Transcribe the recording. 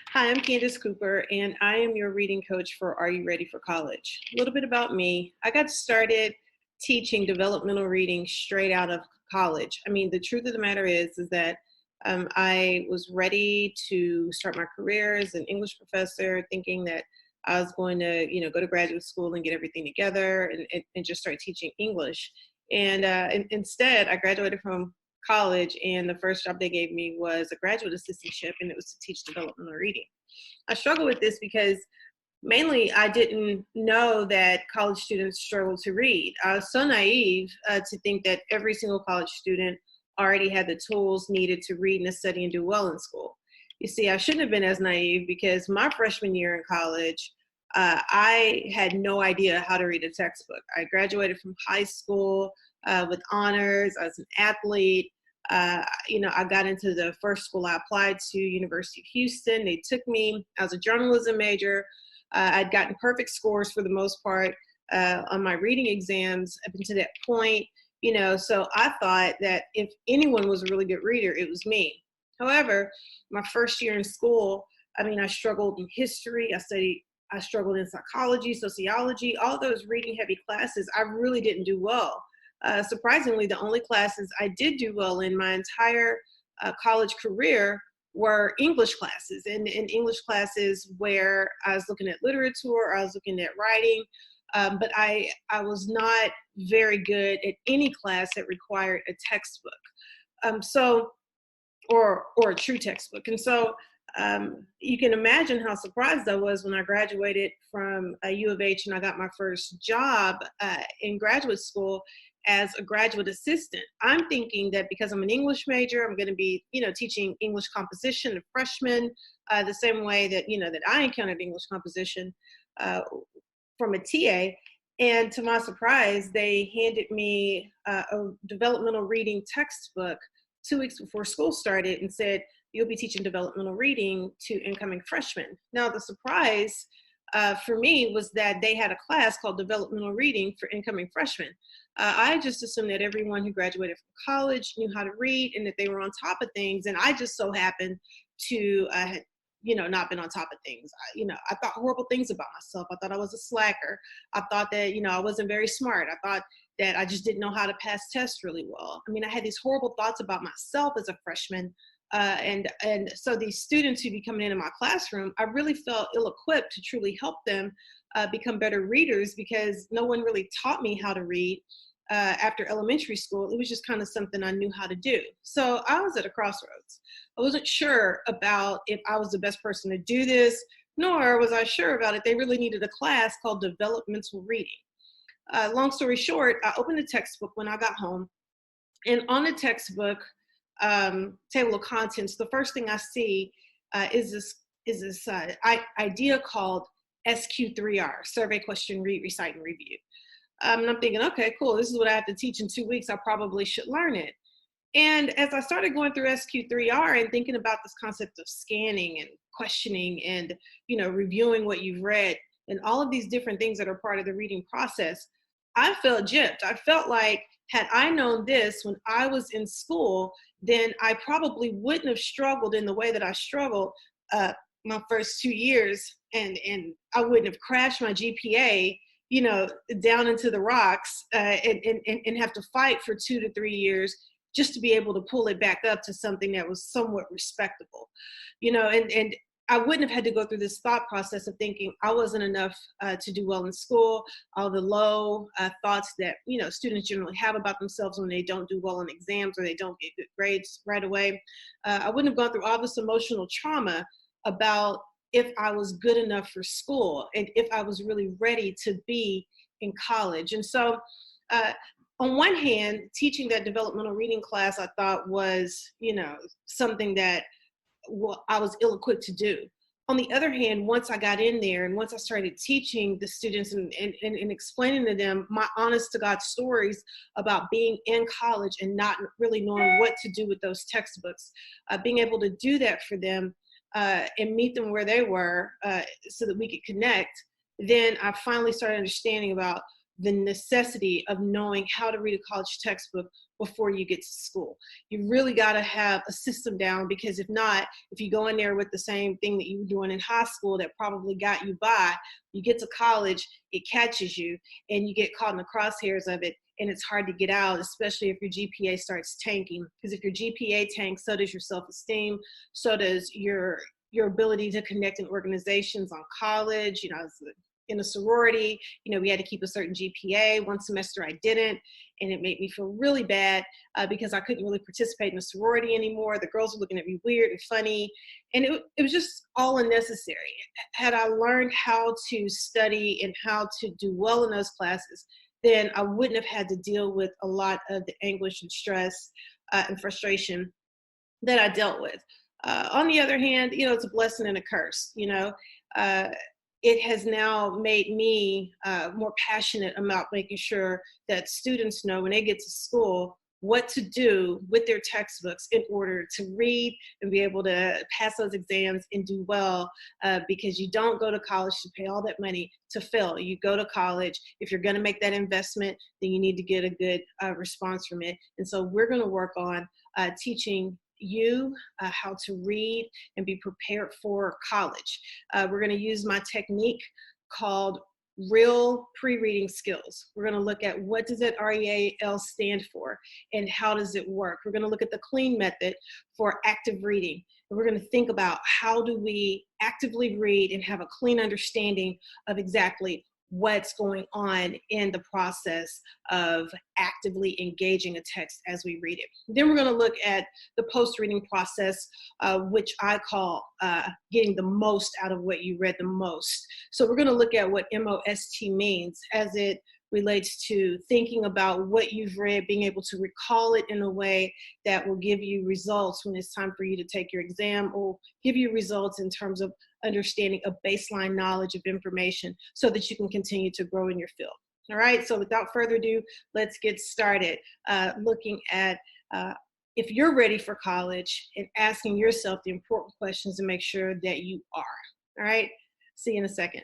Hi, I'm Candace Cooper, and I am your reading coach for Are You Ready for College? A little bit about me. I got started teaching developmental reading straight out of college. I mean, the truth of the matter is that I was ready to start my career as an English professor, thinking that I was going to, go to graduate school and get everything together and just start teaching English. And instead, I graduated from college, and the first job they gave me was a graduate assistantship, and it was to teach developmental reading. I struggle with this because mainly I didn't know that college students struggle to read. I was so naive to think that every single college student already had the tools needed to read and study and do well in school. You see, I shouldn't have been as naive because my freshman year in college, I had no idea how to read a textbook. I graduated from high school with honors. I was an athlete. I got into the first school I applied to, University of Houston. They took me. I was a journalism major. I'd gotten perfect scores for the most part on my reading exams up until that point. So I thought that if anyone was a really good reader, it was me. However, my first year in school, I mean, I struggled in history. I struggled in psychology, sociology, all those reading heavy classes. I really didn't do well. Surprisingly, the only classes I did do well in my entire college career were English classes, and English classes where I was looking at literature, I was looking at writing, but I was not very good at any class that required a textbook. Or a true textbook. And so you can imagine how surprised I was when I graduated from U of H and I got my first job in graduate school as a graduate assistant. I'm thinking that because I'm an English major, I'm going to be, teaching English composition to freshmen the same way that I encountered English composition from a TA. And to my surprise, they handed me a developmental reading textbook 2 weeks before school started and said, you'll be teaching developmental reading to incoming freshmen. Now, the surprise for me was that they had a class called developmental reading for incoming freshmen. I just assumed that everyone who graduated from college knew how to read and that they were on top of things. And I just so happened to not been on top of things. I thought horrible things about myself. I thought I was a slacker. I thought that, I wasn't very smart. I thought that I just didn't know how to pass tests really well. I mean, I had these horrible thoughts about myself as a freshman. And so these students who'd be coming into my classroom, I really felt ill-equipped to truly help them become better readers because no one really taught me how to read. After elementary school, it was just kind of something I knew how to do. So I was at a crossroads. I wasn't sure about if I was the best person to do this, nor was I sure about if they really needed a class called developmental reading. Long story short, I opened the textbook when I got home, and on the textbook table of contents, the first thing I see is this idea called SQ3R, Survey, Question, Read, Recite, and Review. And I'm thinking, okay, cool. This is what I have to teach in 2 weeks. I probably should learn it. And as I started going through SQ3R and thinking about this concept of scanning and questioning and, reviewing what you've read and all of these different things that are part of the reading process, I felt gypped. I felt like had I known this when I was in school, then I probably wouldn't have struggled in the way that I struggled my first 2 years, and I wouldn't have crashed my GPA down into the rocks and have to fight for 2 to 3 years just to be able to pull it back up to something that was somewhat respectable, and I wouldn't have had to go through this thought process of thinking I wasn't enough to do well in school, all the low thoughts that, students generally have about themselves when they don't do well in exams or they don't get good grades right away. I wouldn't have gone through all this emotional trauma about if I was good enough for school and if I was really ready to be in college. And so on one hand, teaching that developmental reading class, I thought was, something that I was ill-equipped to do. On the other hand, once I got in there and once I started teaching the students and explaining to them my honest to God stories about being in college and not really knowing what to do with those textbooks, being able to do that for them and meet them where they were so that we could connect, then I finally started understanding about the necessity of knowing how to read a college textbook before you get to school. You really got to have a system down, because if not, if you go in there with the same thing that you were doing in high school that probably got you by, you get to college, it catches you, and you get caught in the crosshairs of it, and it's hard to get out, especially if your GPA starts tanking. Because if your GPA tanks, so does your self-esteem, so does your ability to connect in organizations on college. You know, in a sorority, you know, we had to keep a certain GPA. One semester I didn't, and it made me feel really bad because I couldn't really participate in a sorority anymore. The girls were looking at me weird and funny, and it was just all unnecessary. Had I learned how to study and how to do well in those classes, then I wouldn't have had to deal with a lot of the anguish and stress and frustration that I dealt with. On the other hand, you know, it's a blessing and a curse. You know, uh, it has now made me more passionate about making sure that students know when they get to school what to do with their textbooks in order to read and be able to pass those exams and do well, because you don't go to college to pay all that money to fail. You go to college, if you're going to make that investment, then you need to get a good response from it. And so we're going to work on teaching you how to read and be prepared for college. We're going to use my technique called real pre-reading skills. We're going to look at what does that REAL stand for and how does it work. We're going to look at the CLEAN method for active reading. And we're going to think about how do we actively read and have a clean understanding of exactly what's going on in the process of actively engaging a text as we read it. Then we're going to look at the post-reading process, which I call getting the most out of what you read the most. So we're going to look at what MOST means as it relates to thinking about what you've read, being able to recall it in a way that will give you results when it's time for you to take your exam, or give you results in terms of understanding a baseline knowledge of information so that you can continue to grow in your field. All right, so without further ado, let's get started looking at if you're ready for college and asking yourself the important questions to make sure that you are. All right, see you in a second.